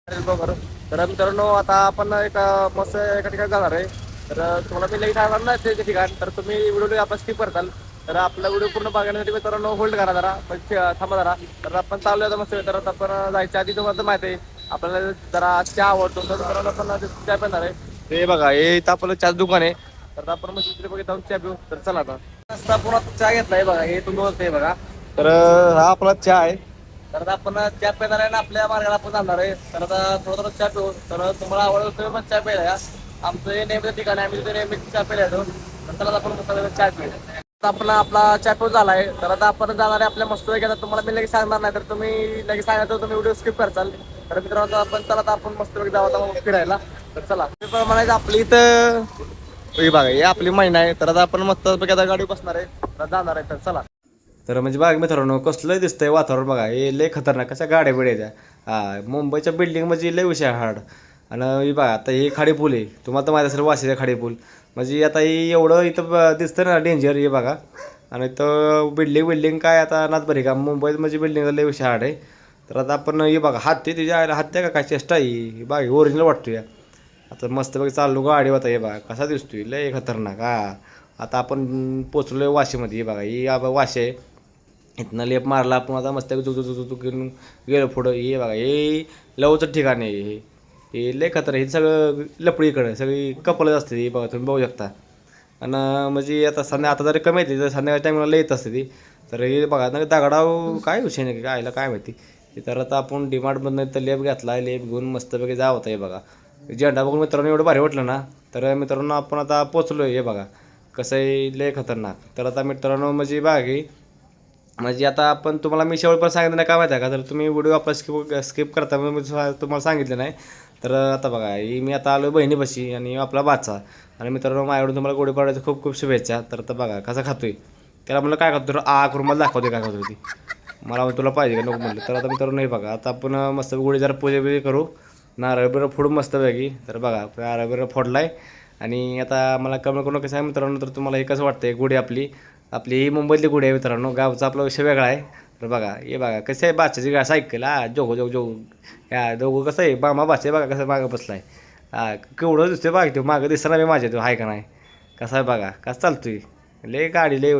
बरोबर. तर मित्रांनो आता आपण एक मस्त एका ठिकाणी जाणार आहे. तर तुम्हाला मी लगेच सांगणार नाही ते ठिकाण. तर तुम्ही व्हिडिओ आपण स्किप करताल. तर आपला व्हिडिओ पूर्ण बघण्यासाठी मित्रांनो होल्ड करा जरा, म्हणजे थांबा जरा. तर आपण चालू आता मस्त. तर आपण जायच्या आधी तुम्हाला तर माहिती आहे आपल्याला जरा चहा आवडतो. तर मित्रांनो आपण चहा पिणार आहे. ते बघा हे इथं आपलं चहाचं दुकान आहे. तर आपण मग तिथे बघित जाऊन चहा पिऊ. तर चला आता आपण आता चहा घेतलाय बघा, हे तुम्ही बोलतोय बघा. तर हा आपला चहा आहे. तर आता आपण चहा पिणार आहे ना, आपल्या मार्गाला आपण जाणार आहे. तर आता थोडं थोडं चहा पिऊ. तर तुम्हाला आवडत तुम्ही पण चहा प्यायला या. आमचं हे नेहमीचं ठिकाण आहे, आम्ही तिथे नेहमी चहा प्यायला येतो. तर चला आपण मस्त चहा पिऊ. आता आपला चहा पिऊ झालाय. तर आता आपण जाणार आहे आपल्या मस्त आता तुम्हाला मी लगेच सांगणार नाही, तर तुम्ही लगेच सांगितलं तुम्ही व्हिडिओ स्किप करताल. तर मित्रांनो आपण चला आता आपण मस्त जाऊ आता फिरायला. तर चला मी पण म्हणायचं आपली इथं ही बघा ही आपली महिना आहे. तर आता आपण मस्त आता गाडी बसणार आहे, तर जाणार आहे. तर चला. तर म्हणजे बघा मित्रांनो कसलं दिसतंय वातावरण बघा, हे लय खतरनाक कशा गाड्या बिड्याच्या. हा मुंबईच्या बिल्डिंग म्हणजे लय विषय हार्ड. आणि हे बघा आता हे खाडीपूल आहे, तुम्हाला तर माहिती असेल वाशीचा खाडीपूल. म्हणजे आता हे एवढं इथं दिसतं ना डेंजर, हे बघा. आणि इथं बिल्डिंग काय आता नाच बरी का मुंबईत म्हणजे बिल्डिंग लय विषय हार्ड आहे. तर आता आपण हे बघा हत्ती तिच्या हत्या का काय चेष्टा ही बघा ओरिजिनल वाटतो या. आता मस्त बघ चाललो गाडी होता हे बघा कसा दिसतोय लय खतरनाक. हा आता आपण पोचलोय वाशीमध्ये, हे बघा ही वाशी आहे. इथनं लेप मारला आपण आता मस्त जुक घेऊन गेलो पुढं. हे बघा हे लवचं ठिकाण आहे. हे लय खतर हे सगळं लपडीकडं सगळी कपलच असते हे बघा तुम्ही बघू शकता. आणि म्हणजे आता आता जरी कमी येते तर संध्याकाळच्या टायमाला लय येत असते ती. तर हे बघा ना दगडाव काय विषय नाही काय काय माहिती. तर आता आपण डिमार्टमधनं तर लेप घेतला, लेप घेऊन मस्तपैकी जावं होतं हे बघा. झेंडा बघून मित्रांनो एवढं भारी वाटलं ना. तर मित्रांनो आपण आता पोचलो हे बघा कसं आहे लय खतरनाक. तर आता मित्रांनो म्हणजे बघा की म्हणजे आता आपण तुम्हाला मी शेवटपर्यंत सांगितलं नाही का माहिती आहे का, तर तुम्ही व्हिडिओ आपला स्किप करता मी तुम्हाला सांगितलं नाही. तर आता बघा ही मी आता आलो बहिणीपाशी आणि आपला बाचा. आणि मित्रांनो माझ्याकडून तुम्हाला गुढीपाडव्याच्या खूप खूप शुभेच्छा. तर आता बघा कसा खातोय, त्याला म्हणलं काय खातो, तर करून मला दाखवते काय खातो ती. मला म्हणून तुला पाहिजे का नको म्हणलं. तर आता मित्रांनो नाही बघा आता आपण मस्त गुढी जरा पूजा बिजा करू. नारळ बिरळ फोडू मस्तपैकी. तर बघा नारळ बिरळ फोडलाय. आणि आता मला कमेंट करून कसं आहे मित्रांनो, तर तुम्हाला हे कसं वाटतंय गुढी आपली आपली ही मुंबईतली गुढी आहे मित्रांनो. गावचा आपला विषय वेगळा आहे. तर बघा हे बघा कसं आहे बादशाची गाय सायकल जोगो जोग जोग या दोघं कसं आहे मामा बादशा बघा कसं मागं बसलाय. केवढं दिसतोय बघा तो मागं दिसणार मी माझ्या तो आहे का नाही. कसा आहे बघा कसं चालतोय लय गाडी लय